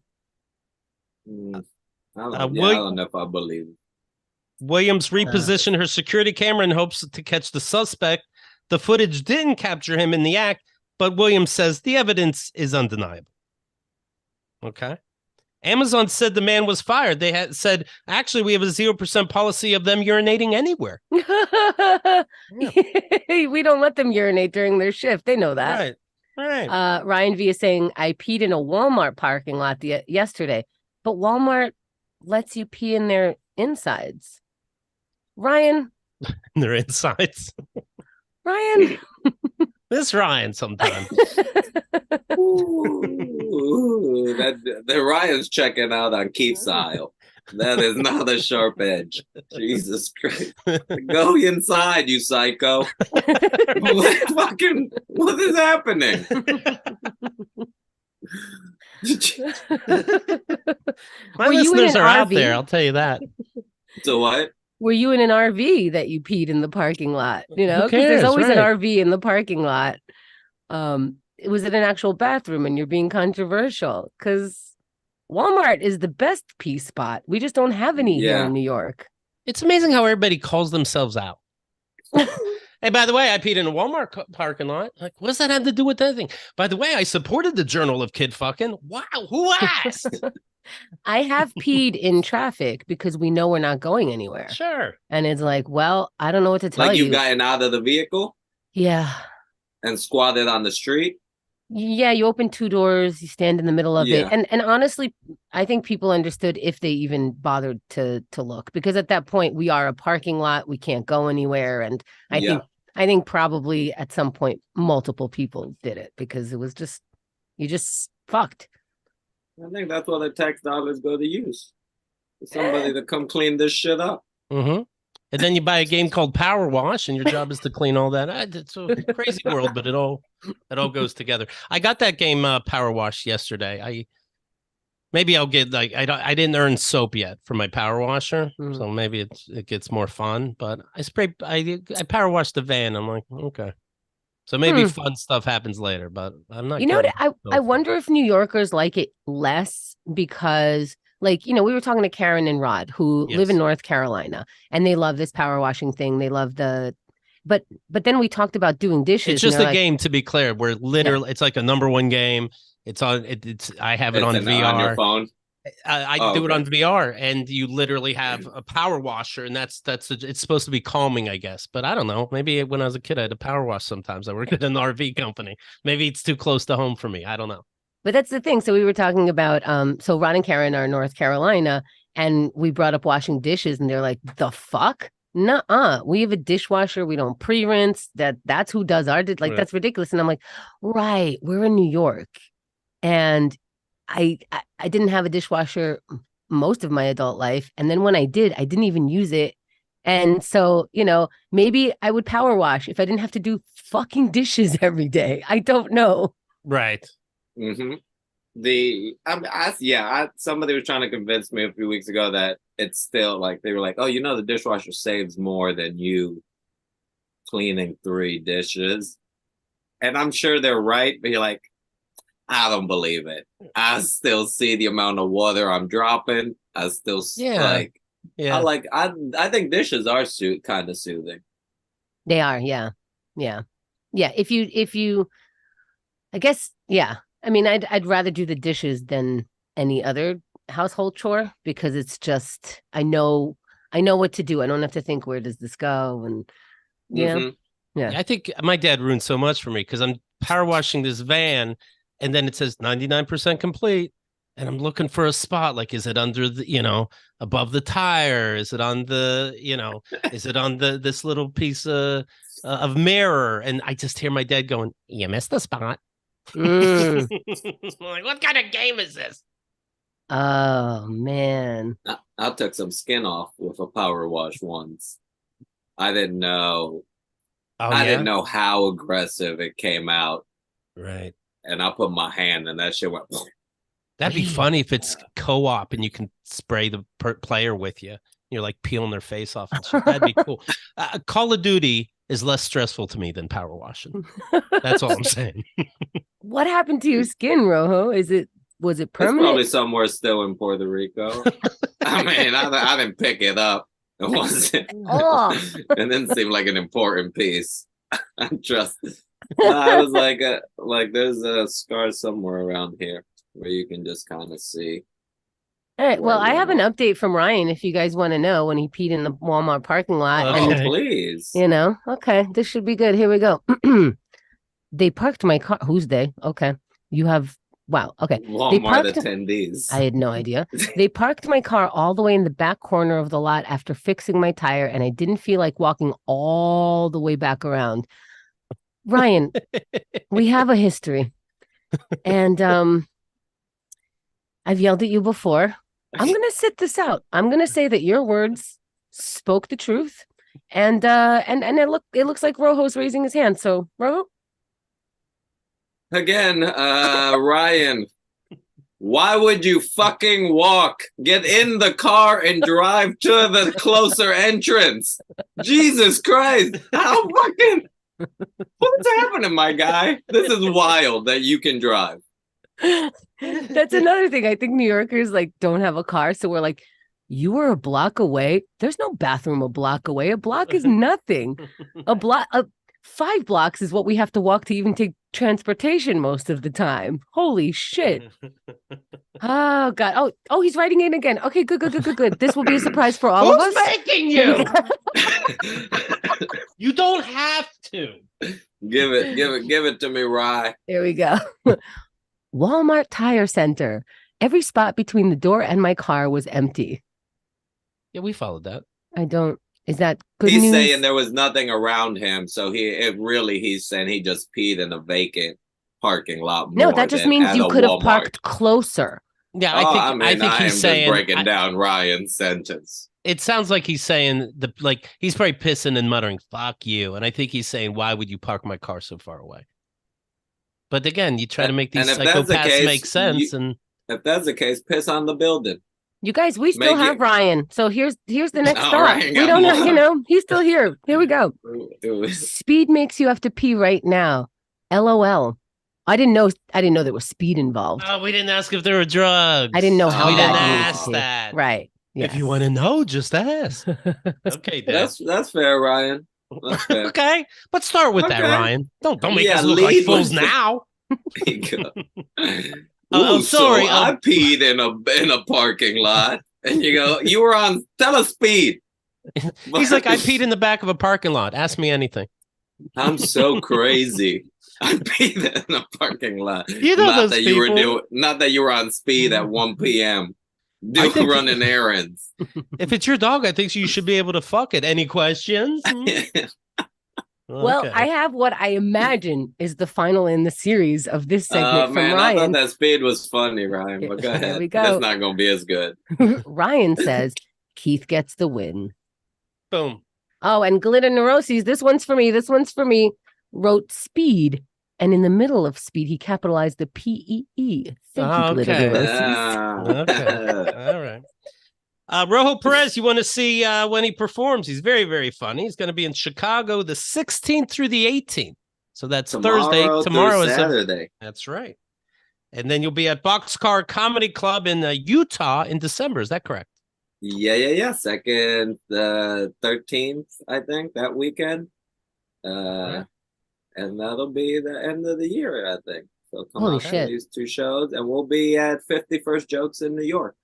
I don't know if I believe it. Williams repositioned her security camera in hopes to catch the suspect. The footage didn't capture him in the act, but Williams says the evidence is undeniable. Okay. Amazon said the man was fired. They had said, actually, we have a 0% policy of them urinating anywhere. Yeah. We don't let them urinate during their shift. They know that. Right. Ryan V is saying, I peed in a Walmart parking lot yesterday, but Walmart lets you pee in their insides. Ryan. Their insides. Ryan. This Ryan sometimes. Ooh, the Ryan's checking out on Keith's aisle. That is not a sharp edge. Jesus Christ. Go inside, you psycho. What is happening? My listeners are out there, I'll tell you that. So what? Were you in an RV that you peed in the parking lot? You know, because there's always an RV in the parking lot. Was it an actual bathroom and you're being controversial? Because Walmart is the best pee spot. We just don't have any here in New York. It's amazing how everybody calls themselves out. Hey, by the way, I peed in a Walmart parking lot. Like, what does that have to do with anything? By the way, I supported the Journal of Kid Fucking. Wow, who asked? I have peed in traffic because we know we're not going anywhere. Sure. And it's like, well, I don't know what to tell you. Like you've gotten out of the vehicle? Yeah. And squatted on the street? Yeah, you open two doors, you stand in the middle of it. And honestly, I think people understood if they even bothered to look. Because at that point, we are a parking lot. We can't go anywhere. And I think probably at some point, multiple people did it because it was just, you just fucked. I think that's what the tax dollars go to use. For somebody to come clean this shit up. Mm-hmm. And then you buy a game called Power Wash, and your job is to clean all that. It's a crazy world, but it all goes together. I got that game Power Wash yesterday. Maybe I'll get I didn't earn soap yet for my power washer, so maybe it gets more fun. But I power wash the van. I'm like, okay. So maybe fun stuff happens later, but I'm not. You know what? I wonder if New Yorkers like it less because, like, you know, we were talking to Karen and Rod who live in North Carolina, and they love this power washing thing. They love but then we talked about doing dishes. It's just a game, to be clear. We're literally it's like a #1 game. It's on. I have it on VR. On your phone. I do it on VR, and you literally have a power washer, and it's supposed to be calming, I guess. But I don't know. Maybe when I was a kid, I had a power wash sometimes. I worked at an RV company. Maybe it's too close to home for me. I don't know. But that's the thing. So we were talking about, so Ron and Karen are in North Carolina, and we brought up washing dishes, and they're like, the fuck? Nuh-uh. We have a dishwasher. We don't pre-rinse. That's who does our that's ridiculous. And I'm like, right, we're in New York. And I didn't have a dishwasher most of my adult life. And then when I did, I didn't even use it. And so, you know, maybe I would power wash if I didn't have to do fucking dishes every day. I don't know. Right. Mm-hmm. Somebody was trying to convince me a few weeks ago that it's still like, they were like, oh, you know, the dishwasher saves more than you cleaning 3 dishes. And I'm sure they're right, but you're like, I don't believe it. I still see the amount of water I'm dropping. I still I think dishes are kind of soothing. They are, yeah. If you, I guess, yeah. I mean, I'd rather do the dishes than any other household chore because it's just I know what to do. I don't have to think, where does this go? And yeah. I think my dad ruined so much for me because I'm power washing this van. And then it says 99% complete. And I'm looking for a spot. Like, is it under the, above the tire? Is it on the, is it on this little piece of mirror? And I just hear my dad going, you missed the spot. I'm like, what kind of game is this? Oh, man. I took some skin off with a power wash once. I didn't know. I didn't know how aggressive it came out. Right. And I put my hand and that shit went. That'd be funny if it's co-op and you can spray the player with you. You're like peeling their face off and shit. That'd be cool. Call of Duty is less stressful to me than power washing. That's all I'm saying. What happened to your skin, Rojo? Was it permanent? It's probably somewhere still in Puerto Rico. I mean, I didn't pick it up. It wasn't. It didn't seem like an important piece. No, I was like there's a scar somewhere around here where you can just kind of see. All right. Well, I have an update from Ryan if you guys want to know when he peed in the Walmart parking lot. Oh, And, please. Okay, this should be good. Here we go. They parked my car. Who's they? Okay. You have, wow. Okay. Walmart attendees. I had no idea. They parked my car all the way in the back corner of the lot after fixing my tire, and I didn't feel like walking all the way back around. Ryan, we have a history. And I've yelled at you before. I'm going to sit this out. I'm going to say that your words spoke the truth. And it looks like Rojo's raising his hand. So, Rojo? Again, Ryan, why would you fucking walk? Get in the car and drive to the closer entrance. Jesus Christ. How fucking... What's happening, my guy? This is wild that you can drive. That's another thing. I think New Yorkers like don't have a car, so we're like, you were a block away. There's no bathroom a block away. A block is nothing. 5 blocks is what we have to walk to even take transportation most of the time. Holy shit. Oh God. Oh, he's writing in again. Okay, good. This will be a surprise for all of us. Who's making you? You don't have to. Give it to me, Rye. There we go. Walmart Tire Center. Every spot between the door and my car was empty. Yeah, we followed that. Is that good news? He's saying there was nothing around him, so he's saying he just peed in a vacant parking lot. No, that just means you could have parked closer. Yeah, I think he's saying just breaking down Ryan's sentence. It sounds like he's saying he's probably pissing and muttering, "Fuck you," and I think he's saying, "Why would you park my car so far away?" But again, you try to make these psychopaths make sense, and if that's the case, piss on the building. You guys, we still have Ryan. So here's the next thought. We don't have, he's still here. Here we go. Speed makes you have to pee right now. LOL. I didn't know there was speed involved. Oh, we didn't ask if there were drugs. I didn't know how we didn't ask that. Right. Yes. If you want to know, just ask. Okay, Dad. That's fair, Ryan. That's fair. Okay, let's start with that, Ryan. Don't make us look like fools now. I'm sorry. So I peed in a parking lot, and you were on telespeed. He's like, I peed in the back of a parking lot. Ask me anything. I'm so crazy. I peed in a parking lot. You know not that people. Not that you were on speed at 1 p.m. running errands. If it's your dog, I think you should be able to fuck it. Any questions? Well, I have what I imagine is the final in the series of this segment from Ryan. I thought that speed was funny, Ryan, but go ahead. There we go. That's not going to be as good. Ryan says, Keith gets the win. Boom. Oh, and Glitter Neuroses, this one's for me, wrote speed. And in the middle of speed, he capitalized the P-E-E. Thank you, Glitter Neuroses. Okay. All right. Rojo Perez, you want to see when he performs? He's very, very funny. He's going to be in Chicago the 16th through the 18th. So that's Thursday. Tomorrow is Saturday. That's right. And then you'll be at Boxcar Comedy Club in Utah in December. Is that correct? Yeah. Second, 13th, I think, that weekend. And that'll be the end of the year, I think. So come on, these 2 shows, and we'll be at 51st Jokes in New York.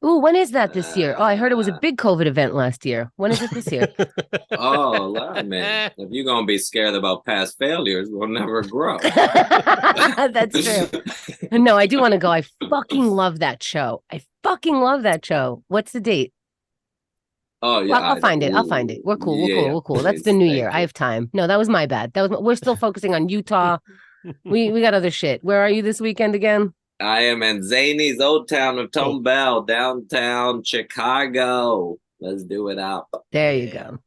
Ooh, when is that this year? Oh, I heard it was a big COVID event last year. When is it this year? Man. If you're going to be scared about past failures, we'll never grow. That's true. No, I do want to go. I fucking love that show. What's the date? Oh, yeah. I'll find it. We're cool. We're cool. That's the new year. I have time. No, that was my bad. We're still focusing on Utah. We got other shit. Where are you this weekend again? I am in Zany's Old Town of Tombell, downtown Chicago. Let's do it up. There you go. All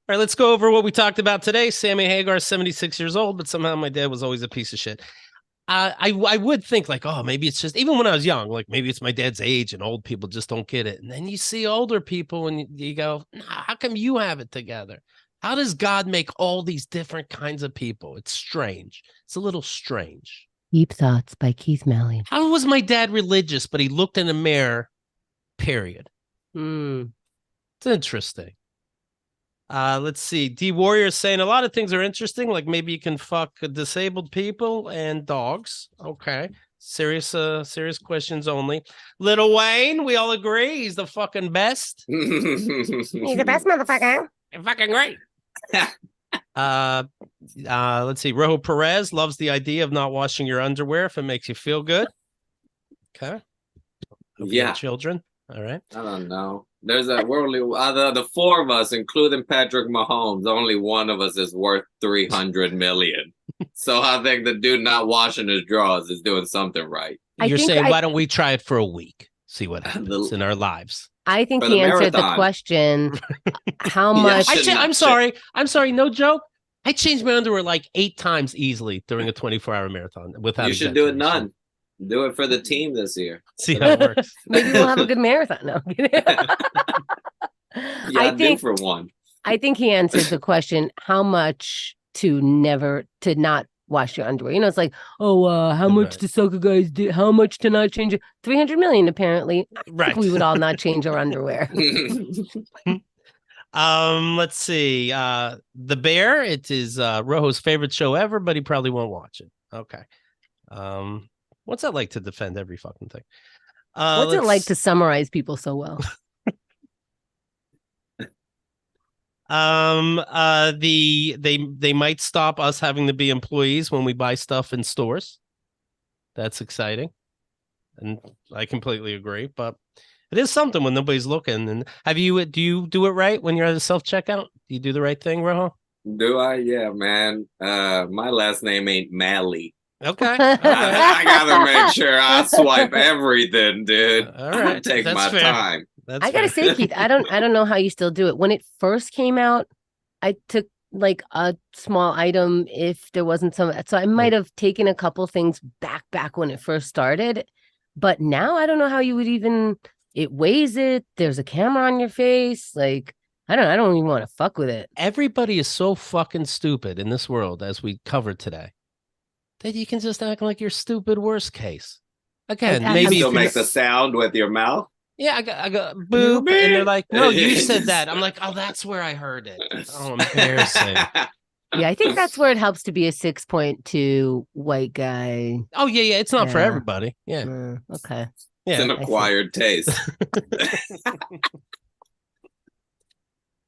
right, let's go over what we talked about today. Sammy Hagar, 76 years old, but somehow my dad was always a piece of shit. I would think like, oh, maybe it's just, even when I was young, like maybe it's my dad's age and old people just don't get it. And then you see older people and you go, nah, how come you have it together? How does God make all these different kinds of people? It's strange. It's a little strange. Deep Thoughts by Keith Malley. How was my dad religious, but he looked in a mirror, period? It's interesting. Let's see. D Warrior is saying a lot of things are interesting, like maybe you can fuck disabled people and dogs. Okay. Serious questions only. Little Wayne, we all agree he's the fucking best. He's the best motherfucker. Fucking great. Let's see. Rojo Perez loves the idea of not washing your underwear if it makes you feel good. Okay. Yeah. Children. All right. I don't know. We're only the four of us, including Patrick Mahomes. Only one of us is worth 300 million. So I think the dude not washing his drawers is doing something right. You're saying why don't we try it for a week? See what happens in our lives. I think he answered the question. How much? I'm sorry. No joke. I changed my underwear like 8 times easily during a 24-hour marathon. Without you should do it none. Do it for the team this year. See how it works. Maybe we'll have a good marathon. No. I think for one. I think he answered the question: how much to not wash your underwear? You know, it's like, how much do soccer guys do? How much to not change it? 300 million, apparently. I think we would all not change our underwear. Let's see. The Bear. It is Rojo's favorite show ever, but he probably won't watch it. Okay. What's that like to defend every fucking thing? What's it like to summarize people so well? They might stop us having to be employees when we buy stuff in stores. That's exciting. And I completely agree, but it is something when nobody's looking. And do you do it right when you're at a self-checkout? Do you do the right thing, Rojo? Do I? Yeah, man. My last name ain't Malley. Okay. I gotta make sure I swipe everything, dude. All right. Take my time. I gotta say, Keith, I don't know how you still do it. When it first came out, I took like a small item if there wasn't some. So I might have taken a couple things back when it first started. But now I don't know how you would even. It weighs it. There's a camera on your face. Like I don't even want to fuck with it. Everybody is so fucking stupid in this world, as we covered today, that you can just act like your stupid worst case. Again, maybe you'll make the sound with your mouth. Yeah, I go boop, and they're like, "No, you said that." I'm like, "Oh, that's where I heard it." Oh, embarrassing. Yeah, I think that's where it helps to be a 6.2 white guy. Oh yeah, it's not for everybody. Yeah, okay. Yeah, it's an acquired taste.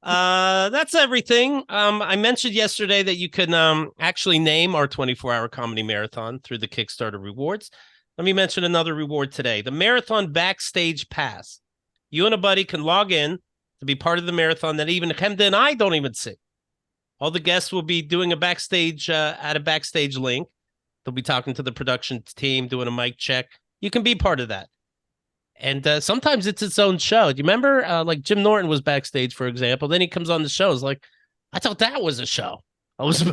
That's everything. I mentioned yesterday that you can actually name our 24-hour comedy marathon through the Kickstarter rewards. Let me mention another reward today. The Marathon Backstage Pass. You and a buddy can log in to be part of the marathon that even Hemda and I don't even see. All the guests will be doing a backstage at a backstage link. They'll be talking to the production team, doing a mic check. You can be part of that. And sometimes it's its own show. Do you remember like Jim Norton was backstage, for example? Then he comes on the show. It's like, I thought that was a show. I was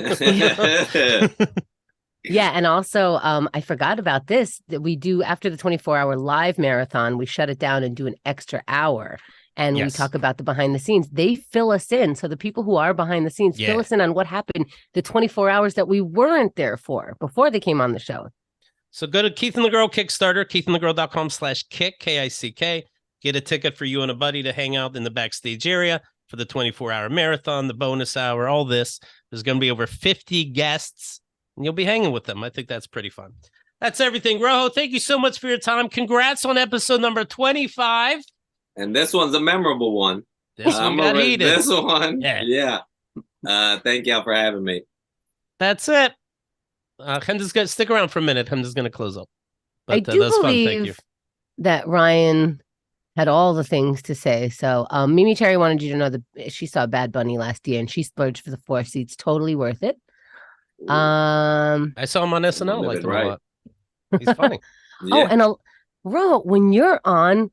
Yeah, and also I forgot about this, that we do after the 24-hour live marathon, we shut it down and do an extra hour. And we talk about the behind the scenes. They fill us in. So the people who are behind the scenes fill us in on what happened the 24 hours that we weren't there for before they came on the show. So go to Keith and the Girl Kickstarter, keithandthegirl.com/kick, K-I-C-K. Get a ticket for you and a buddy to hang out in the backstage area for the 24-hour marathon, the bonus hour, all this. There's going to be over 50 guests. And you'll be hanging with them. I think that's pretty fun. That's everything. Rojo, thank you so much for your time. Congrats on episode number 25. And this one's a memorable one. This one got heated. This one. Yeah. Thank y'all for having me. That's it. Hemda's going to stick around for a minute. Hemda's going to close up. But, I do believe that Ryan had all the things to say. So Mimi Cherry wanted you to know that she saw Bad Bunny last year and she splurged for the 4 seats. Totally worth it. I saw him on SNL. Liked him a lot. He's funny. Oh, and Ro, when you're on,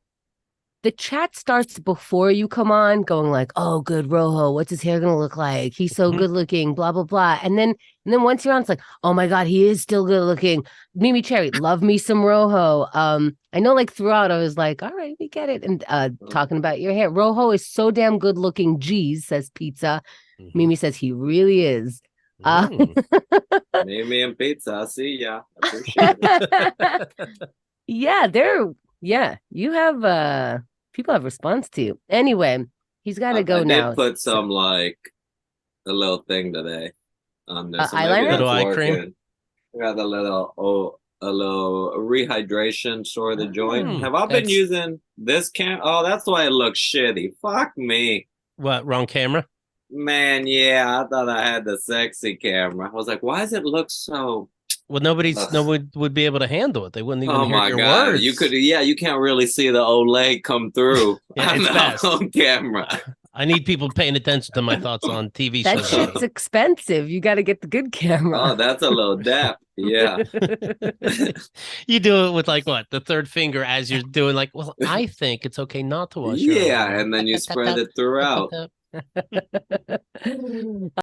the chat starts before you come on, going like, "Oh, good Rojo. What's his hair gonna look like? He's so good looking." Blah blah blah. And then once you're on, it's like, "Oh my God, he is still good looking." Mimi Cherry, love me some Rojo. I know, like throughout, I was like, "All right, we get it." And talking about your hair, Rojo is so damn good looking. Geez, says Pizza. Mimi says he really is. Mimi and Pizza, I see ya. Appreciate it. You have people have response to you. Anyway, He's got to go now. I did put some like a little thing today on there. So eyeliner? Little eye cream? I got a little rehydration for the joint. Have I been using this cam? Oh, that's why it looks shitty. Fuck me. What, wrong camera? Man, yeah, I thought I had the sexy camera. I was like, why does it look so... Well, nobody would be able to handle it. They wouldn't even hear your words. You can't really see the old leg come through on the camera. I need people paying attention to my thoughts on TV shows. That shit's expensive. You got to get the good camera. Oh, that's a little dap. Yeah. You do it with like what? The third finger as you're doing like, well, I think it's okay not to wash your Yeah, and then you spread it throughout.